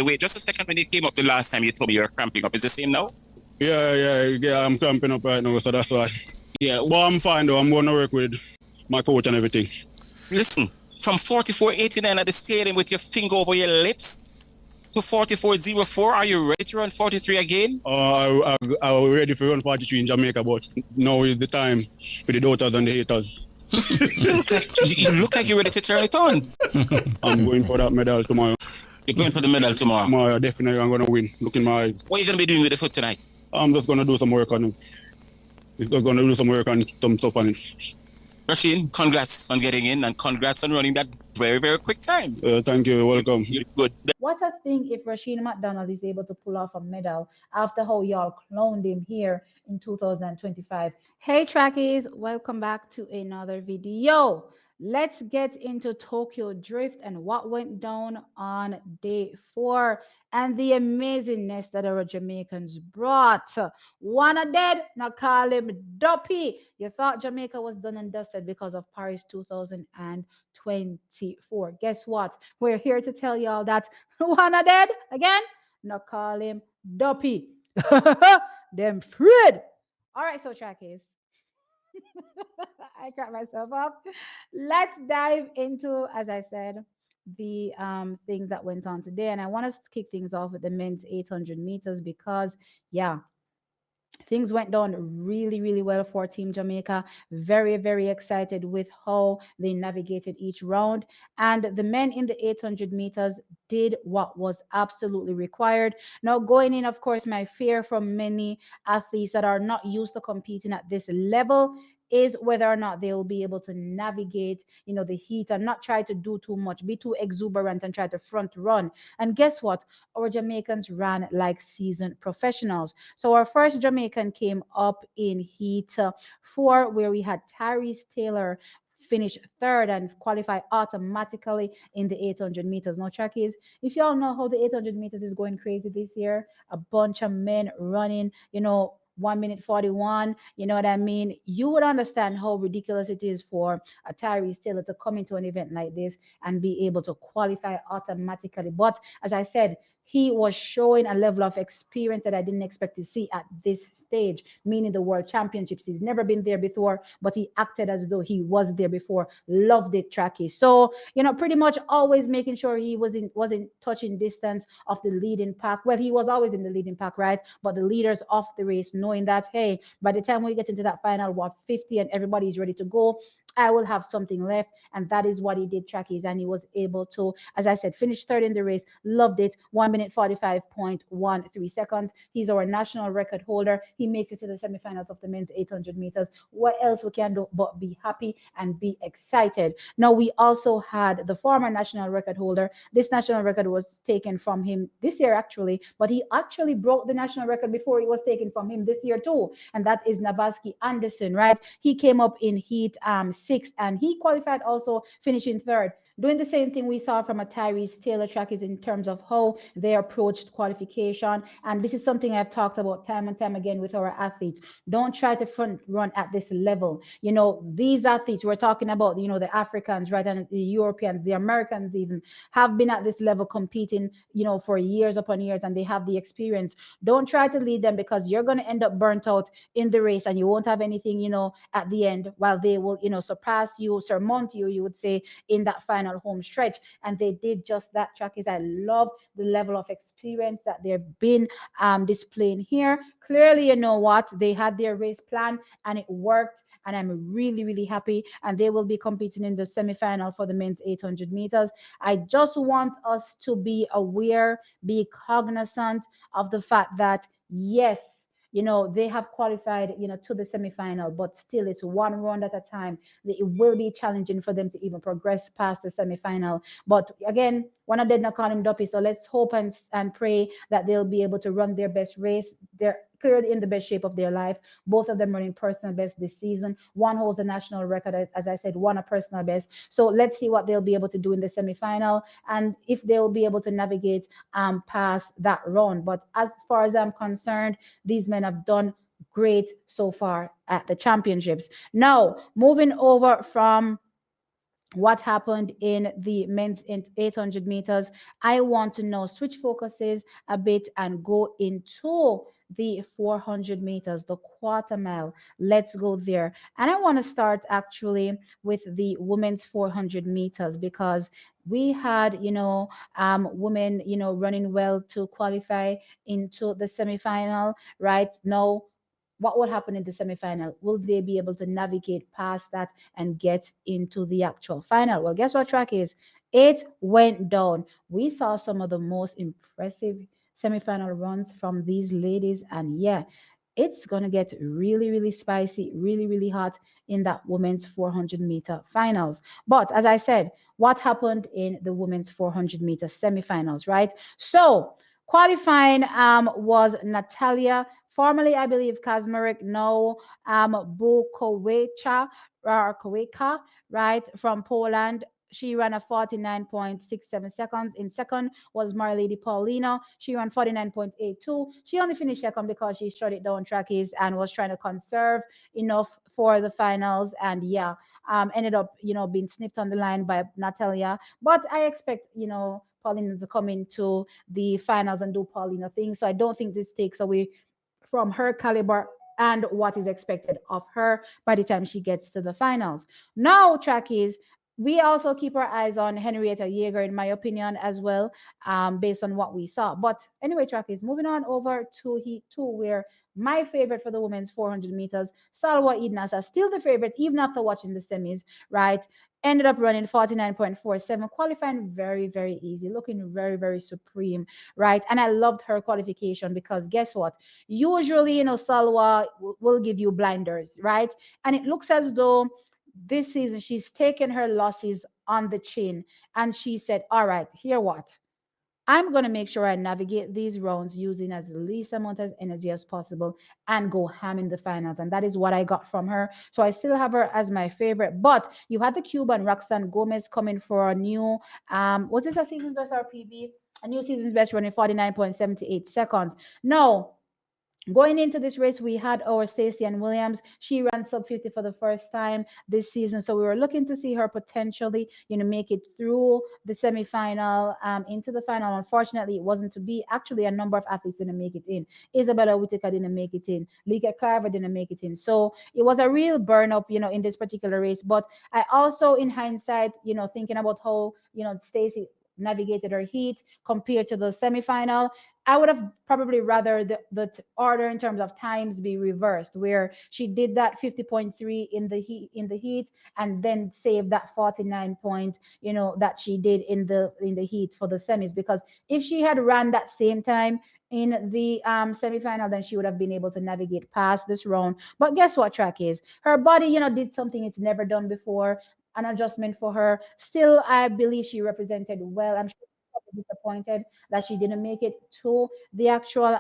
Wait, just a second. When you came up the last time, you told me you were cramping up. Is the same now? Yeah, I'm cramping up right now, so that's why. Yeah, well, I'm fine though. I'm going to work with my coach and everything. Listen, from 44.89 at the stadium with your finger over your lips to 44.04, are you ready to run 43 again? I was ready to run 43 in Jamaica, but now is the time for the doubters and the haters. You look like you're ready to turn it on. I'm going for that medal tomorrow. You're going for the medal tomorrow? Tomorrow, definitely I'm going to win. Look in my eyes. What are you going to be doing with the foot tonight? I'm just going to do some work on it. Just going to do some work on some stuff on it. Rusheen, congrats on getting in and congrats on running that very, very quick time. Thank you. Welcome. You're good. What I think if Rusheen McDonald is able to pull off a medal after how y'all cloned him here in 2025. Hey trackies, welcome back to another video. Let's get into Tokyo Drift and what went down on day 4 and the amazingness that our Jamaicans brought. One are dead, now call him Duppy. You thought Jamaica was done and dusted because of Paris 2024. Guess what? We're here to tell y'all that one are dead again, now call him Duppy. Them Fred. All right, so trackies. I cracked myself up. Let's dive into, as I said, the things that went on today. And I want us to kick things off with the men's 800 meters because, yeah, things went down really, really well for Team Jamaica. Very, very excited with how they navigated each round. And the men in the 800 meters did what was absolutely required. Now, going in, of course, my fear from many athletes that are not used to competing at this level is whether or not they will be able to navigate, the heat and not try to do too much, be too exuberant and try to front run. And guess what? Our Jamaicans ran like seasoned professionals. So our first Jamaican came up in heat 4, where we had Tyrese Taylor finish third and qualify automatically in the 800 meters. Now, trackies, if y'all know how the 800 meters is going crazy this year, a bunch of men running, 1 minute 41, you know what I mean? You would understand how ridiculous it is for a Tyrese Taylor to come into an event like this and be able to qualify automatically. But as I said, he was showing a level of experience that I didn't expect to see at this stage, meaning the World Championships. He's never been there before, but he acted as though he was there before. Loved it, Tracky. So, pretty much always making sure he wasn't touching distance of the leading pack. Well, he was always in the leading pack, right? But the leaders of the race, knowing that, hey, by the time we get into that final, 50 and everybody's ready to go, I will have something left. And that is what he did, Trackies. And he was able to, as I said, finish third in the race. Loved it. 1 minute 45.13 seconds. He's our national record holder. He makes it to the semifinals of the men's 800 meters. What else we can do but be happy and be excited? Now, we also had the former national record holder. This national record was taken from him this year, actually, but he actually broke the national record before it was taken from him this year, too. And that is Navaski Anderson, right? He came up in heat 6 and he qualified also, finishing third. Doing the same thing we saw from a Tyrese Taylor track is in terms of how they approached qualification. And this is something I've talked about time and time again with our athletes. Don't try to front run at this level. These athletes we're talking about, the Africans, right, and the Europeans, the Americans even have been at this level competing, for years upon years, and they have the experience. Don't try to lead them because you're going to end up burnt out in the race and you won't have anything, at the end, while they will, surpass you, surmount you, you would say, in that final home stretch. And they did just that, Trackies. I love the level of experience that they've been displaying here. Clearly, you know what? They had their race plan and it worked. And I'm really, really happy. And they will be competing in the semifinal for the men's 800 meters. I just want us to be aware, be cognizant of the fact that, yes, they have qualified, to the semifinal, but still it's one round at a time. It will be challenging for them to even progress past the semifinal. But again, one of them not call him Duppy, so let's hope and pray that they'll be able to run their best race. They're clearly in the best shape of their life. Both of them running personal best this season. One holds a national record, as I said, one a personal best. So let's see what they'll be able to do in the semifinal and if they'll be able to navigate past that round. But as far as I'm concerned, these men have done great so far at the championships. Now, moving over from what happened in the men's 800 meters. I want to know, switch focuses a bit and go into the 400 meters, the quarter mile. Let's go there. And I want to start actually with the women's 400 meters because we had, women, running well to qualify into the semifinal, right? Now, what will happen in the semifinal? Will they be able to navigate past that and get into the actual final? Well, guess what track is? It went down. We saw some of the most impressive semifinal runs from these ladies, and yeah, it's gonna get really, really spicy, really, really hot in that women's 400-meter finals. But as I said, what happened in the women's 400-meter semifinals, right? So qualifying was Natalia, formerly I believe Kazmarek, no, Bukowecha or Koweka, right, from Poland. She ran a 49.67 seconds. In second was Marlady Paulino. She ran 49.82. She only finished second because she shut it down trackies and was trying to conserve enough for the finals. And yeah, ended up, being snipped on the line by Natalia. But I expect, Paulina to come into the finals and do Paulina things. So I don't think this takes away from her caliber and what is expected of her by the time she gets to the finals. Now, trackies, we also keep our eyes on Henrietta Yeager, in my opinion, as well, based on what we saw. But anyway, trackies, moving on over to Heat 2, where my favorite for the women's 400 meters, Salwa Idnasa, still the favorite, even after watching the semis, right? Ended up running 49.47, qualifying very, very easy, looking very, very supreme, right? And I loved her qualification because guess what? Usually, Salwa will give you blinders, right? And it looks as though this season she's taken her losses on the chin and she said, all right, here what? I'm going to make sure I navigate these rounds using as least amount of energy as possible and go ham in the finals. And that is what I got from her. So I still have her as my favorite. But you had the Cuban Roxanne Gomez coming for a new, was this a season's best or PB? A new season's best running 49.78 seconds. No, going into this race, we had our Stacey Ann Williams. She ran sub 50 for the first time this season. So we were looking to see her potentially, make it through the semifinal, into the final. Unfortunately, it wasn't to be. Actually, a number of athletes didn't make it in. Isabella Whitaker didn't make it in. Lika Carver didn't make it in. So it was a real burn up, in this particular race. But I also, in hindsight, thinking about how, Stacey navigated her heat compared to the semifinal, I would have probably rather the order in terms of times be reversed, where she did that 50.3 in the heat and then saved that 49 point, that she did in the heat for the semis. Because if she had run that same time in the semifinal, then she would have been able to navigate past this round. But guess what track is? Her body, did something it's never done before, an adjustment for her. Still, I believe she represented well. I'm sure disappointed that she didn't make it to the actual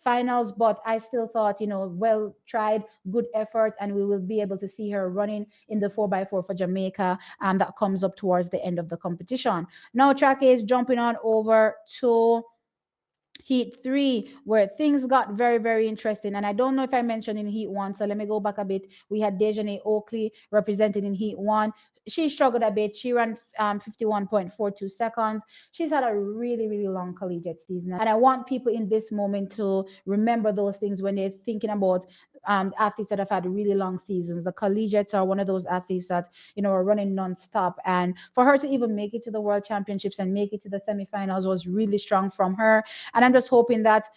finals, but I still thought, well tried, good effort, and we will be able to see her running in the 4x4 for Jamaica that comes up towards the end of the competition. Now track is jumping on over to Heat 3, where things got very, very interesting. And I don't know if I mentioned in Heat 1, so let me go back a bit. We had Dejanay Oakley represented in Heat 1. She struggled a bit. She ran 51.42 seconds. She's had a really, really long collegiate season. And I want people in this moment to remember those things when they're thinking about athletes that have had really long seasons. The collegiates are one of those athletes that, are running nonstop. And for her to even make it to the World Championships and make it to the semifinals was really strong from her. And I'm just hoping that,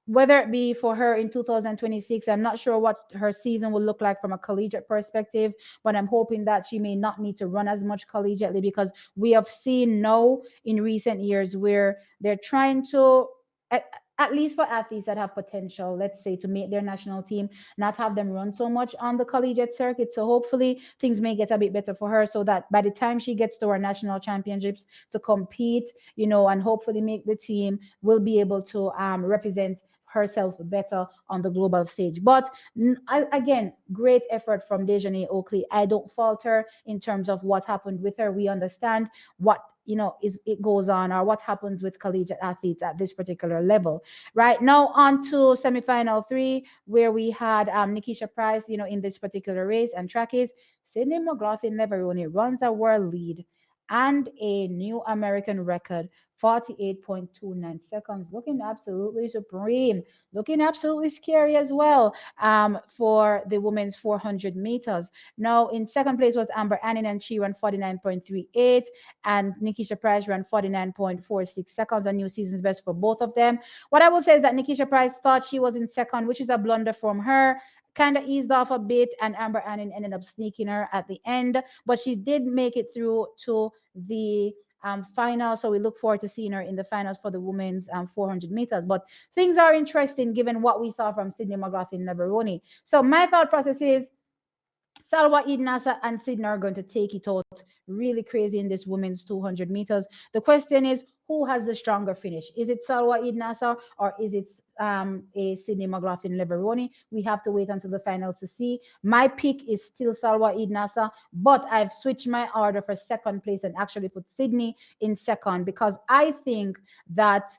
whether it be for her in 2026, I'm not sure what her season will look like from a collegiate perspective, but I'm hoping that she may not need to run as much collegiately, because we have seen now in recent years where they're trying to, at least for athletes that have potential, let's say, to make their national team, not have them run so much on the collegiate circuit. So hopefully things may get a bit better for her, so that by the time she gets to our national championships to compete, and hopefully make the team, will be able to represent herself better on the global stage. But again, great effort from Dejanay Oakley. I don't fault her in terms of what happened with her. We understand what is it goes on, or what happens with collegiate athletes at this particular level. Right now, on to semifinal three, where we had Nickisha Price, in this particular race. And track is Sydney McLaughlin Leveroni runs a world lead and a new American record, 48.29 seconds, looking absolutely supreme, looking absolutely scary as well, for the women's 400 meters. Now, in second place was Amber Annin, and she ran 49.38, and Nickisha Price ran 49.46 seconds, a new season's best for both of them. What I will say is that Nickisha Price thought she was in second, which is a blunder from her. Kind of eased off a bit, and Amber Annin ended up sneaking her at the end, but she did make it through to the final. So we look forward to seeing her in the finals for the women's 400 meters. But things are interesting given what we saw from Sydney McLaughlin Leveroni. So my thought process is Salwa Eid Nasa and Sydney are going to take it out really crazy in this women's 200 meters. The question is, who has the stronger finish? Is it Salwa Eid Nasa, or is it a Sydney McLaughlin Leveroni? We have to wait until the finals to see. My pick is still Salwa Eid Nasa, but I've switched my order for second place and actually put Sydney in second, because I think that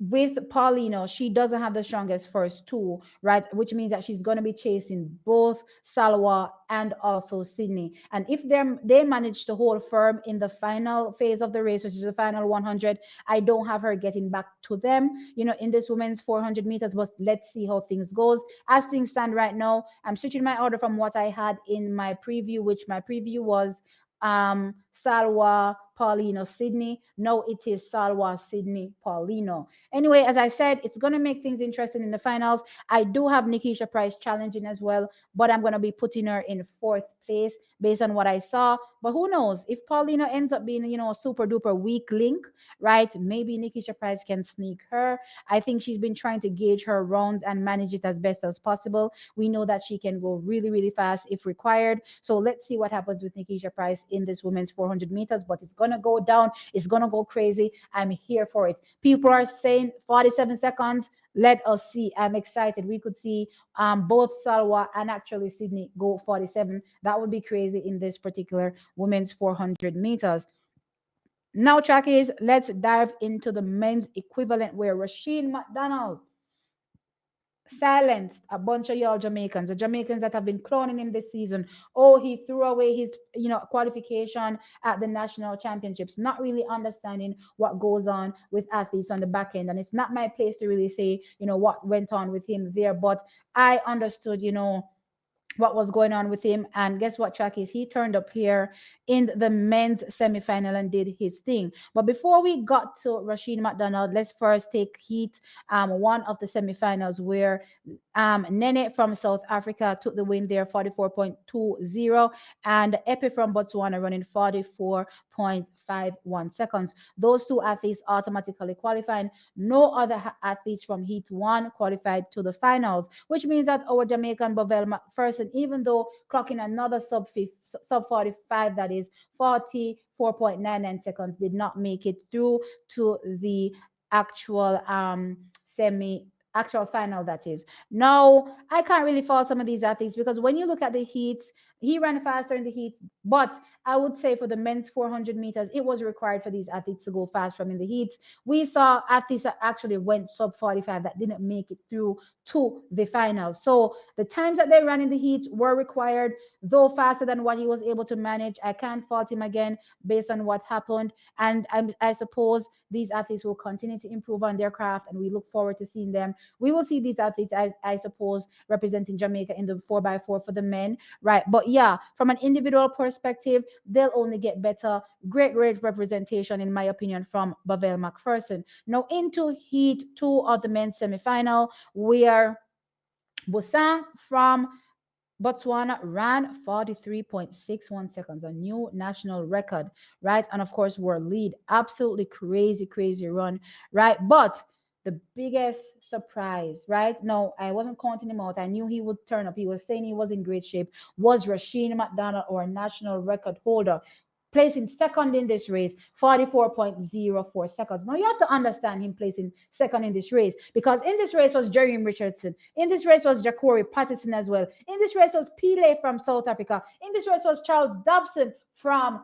with Paulino, she doesn't have the strongest first two, right? Which means that she's going to be chasing both Salwa and also Sydney. And if they manage to hold firm in the final phase of the race, which is the final 100, I don't have her getting back to them, in this women's 400 meters. But let's see how things goes. As things stand right now, I'm switching my order from what I had in my preview, which my preview was Salwa, Paulino, Sydney. No, it is Salwa, Sydney, Paulino. Anyway, as I said, it's going to make things interesting in the finals. I do have Nickisha Price challenging as well, but I'm going to be putting her in fourth place based on what I saw. But who knows? If Paulino ends up being, a super duper weak link, right? Maybe Nickisha Price can sneak her. I think she's been trying to gauge her rounds and manage it as best as possible. We know that she can go really, really fast if required. So let's see what happens with Nickisha Price in this women's 400 meters. But it's going to go down. It's going to go crazy. I'm here for it. People are saying 47 seconds. Let us see. I'm excited. We could see both Salwa and actually Sydney go 47. That would be crazy in this particular women's 400 meters. Now, track is, let's dive into the men's equivalent, where Rusheen McDonald silenced a bunch of y'all Jamaicans, the Jamaicans that have been cloning him this season. Oh, he threw away his, qualification at the national championships, not really understanding what goes on with athletes on the back end. And it's not my place to really say, what went on with him there, but I understood, what was going on with him. And guess what, track is, he turned up here in the men's semifinal and did his thing. But before we got to Rusheen McDonald, let's first take heat one of the semifinals, where Nene from South Africa took the win there, 44.20, and Epi from Botswana running 44.51 seconds. Those two athletes automatically qualifying. No other athletes from heat one qualified to the finals, which means that our Jamaican Bovell McPherson, even though clocking another sub 45, that is 44.99 seconds, did not make it through to the actual actual final, that is. No, I can't really fault some of these athletes, because when you look at the heats, he ran faster in the heats, but I would say for the men's 400 meters, it was required for these athletes to go fast from in the heats. We saw athletes that actually went sub 45 that didn't make it through to the finals. So the times that they ran in the heats were required, though faster than what he was able to manage. I can't fault him again based on what happened. And I suppose these athletes will continue to improve on their craft, and we look forward to seeing them. We will see these athletes, I suppose, representing Jamaica in the 4x4 for the men, right? But yeah, from an individual perspective, they'll only get better. Great representation, in my opinion, from Bovell McPherson. Now into heat two of the men's semifinal, where Busan from Botswana ran 43.61 seconds, a new national record, right? And of course, world lead. Absolutely crazy, crazy run, right? But the biggest surprise, right? No, I wasn't counting him out. I knew he would turn up. He was saying he was in great shape. Was Rusheen McDonald, or national record holder. placing second in this race, 44.04 seconds. Now you have to understand him placing second in this race, because in this race was Jerry Richardson, in this race was Ja'Cory Patterson as well, in this race was Pele from South Africa, in this race was Charles Dobson from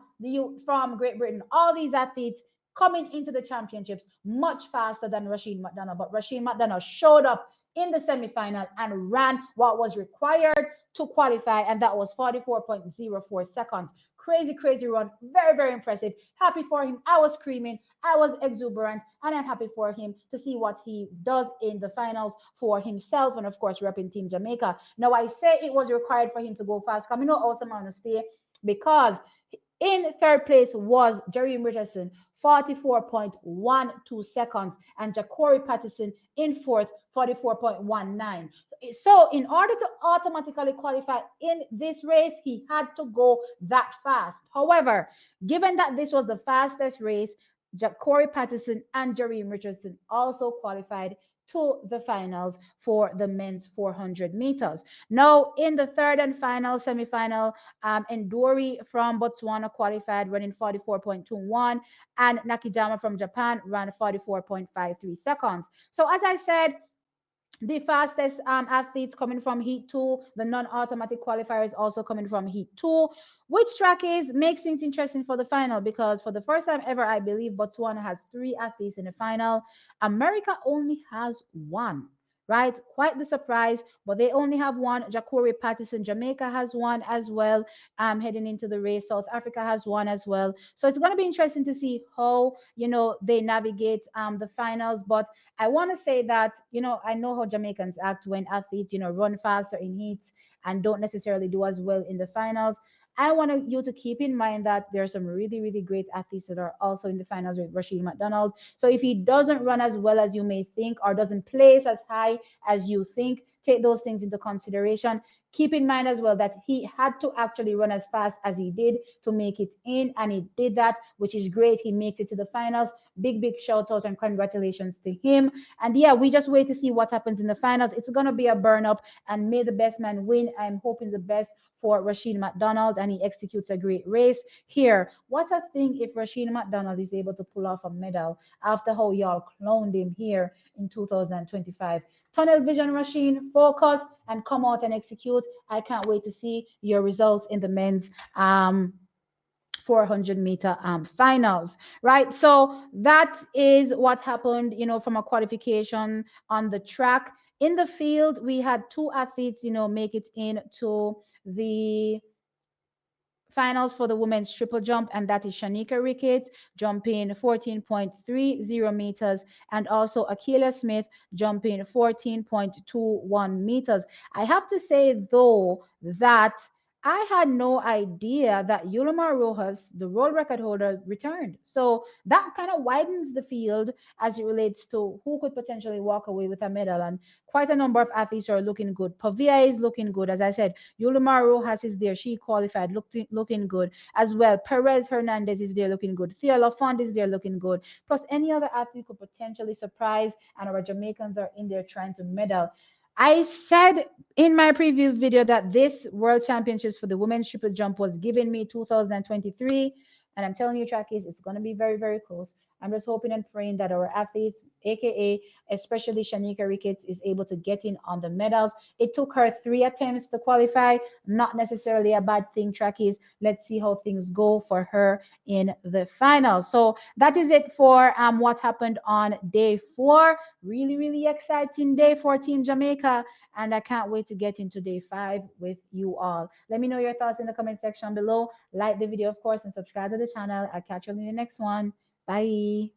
Great Britain. All these athletes coming into the championships much faster than Rusheen McDonald, but Rusheen McDonald showed up in the semifinal and ran what was required to qualify, and that was 44.04 seconds. Crazy, crazy run. Very, very impressive. Happy for him. I was screaming. I was exuberant. And I'm happy for him to see what he does in the finals for himself and, of course, repping Team Jamaica. Now, I say it was required for him to go fast. Come, you know, also, man, to stay, because in third place was Jerry Richardson, 44.12 seconds, and Ja'Cory Patterson in fourth, 44.19. So, in order to automatically qualify in this race, he had to go that fast. However, given that this was the fastest race, Ja'Cory Patterson and Jerry Richardson also qualified to the finals for the men's 400 meters. Now, in the third and final semifinal, Endori from Botswana qualified running 44.21, and Nakijima from Japan ran 44.53 seconds. So, as I said, the fastest athletes coming from Heat 2, the non-automatic qualifiers also coming from Heat 2. Which track is makes things interesting for the final, because for the first time ever, I believe Botswana has 3 athletes in the final. America only has 1. Right, quite the surprise, but they only have 1. Ja'Cory Patterson, Jamaica has 1 as well. Heading into the race, South Africa has 1 as well. So it's going to be interesting to see how they navigate the finals. But I want to say that, I know how Jamaicans act when athletes, run faster in heats and don't necessarily do as well in the finals. I want you to keep in mind that there are some really, really great athletes that are also in the finals with Rusheen McDonald. So if he doesn't run as well as you may think, or doesn't place as high as you think, take those things into consideration. Keep in mind as well that he had to actually run as fast as he did to make it in, and he did that, which is great. He makes it to the finals. Big, big shout out and congratulations to him. And yeah, we just wait to see what happens in the finals. It's going to be a burn up, and may the best man win. I'm hoping the best for Rusheen McDonald, and he executes a great race here. What a thing if Rusheen McDonald is able to pull off a medal after how y'all cloned him here in 2025. Tunnel vision, Rusheen, focus and come out and execute. I can't wait to see your results in the men's 400-meter finals, right? So that is what happened, from a qualification on the track. In the field, we had 2 athletes, make it into the finals for the women's triple jump, and that is Shanika Ricketts jumping 14.30 meters, and also Akila Smith jumping 14.21 meters. I have to say, though, that I had no idea that Yulimar Rojas, the world record holder, returned. So that kind of widens the field as it relates to who could potentially walk away with a medal. And quite a number of athletes are looking good. Pavia is looking good. As I said, Yulimar Rojas is there. She qualified, looking good as well. Perez Hernandez is there looking good. Thea Lafond is there looking good. Plus, any other athlete could potentially surprise, and our Jamaicans are in there trying to medal. I said in my preview video that this World Championships for the women's triple jump was giving me 2023. And I'm telling you, Trackies, it's going to be very, very close. I'm just hoping and praying that our athletes, aka especially Shanika Ricketts, is able to get in on the medals. It took her 3 attempts to qualify. Not necessarily a bad thing, Trackies. Let's see how things go for her in the finals. So that is it for what happened on day 4. Really, really exciting day for Team Jamaica. And I can't wait to get into day 5 with you all. Let me know your thoughts in the comment section below. Like the video, of course, and subscribe to the channel. I'll catch you in the next one. Bye.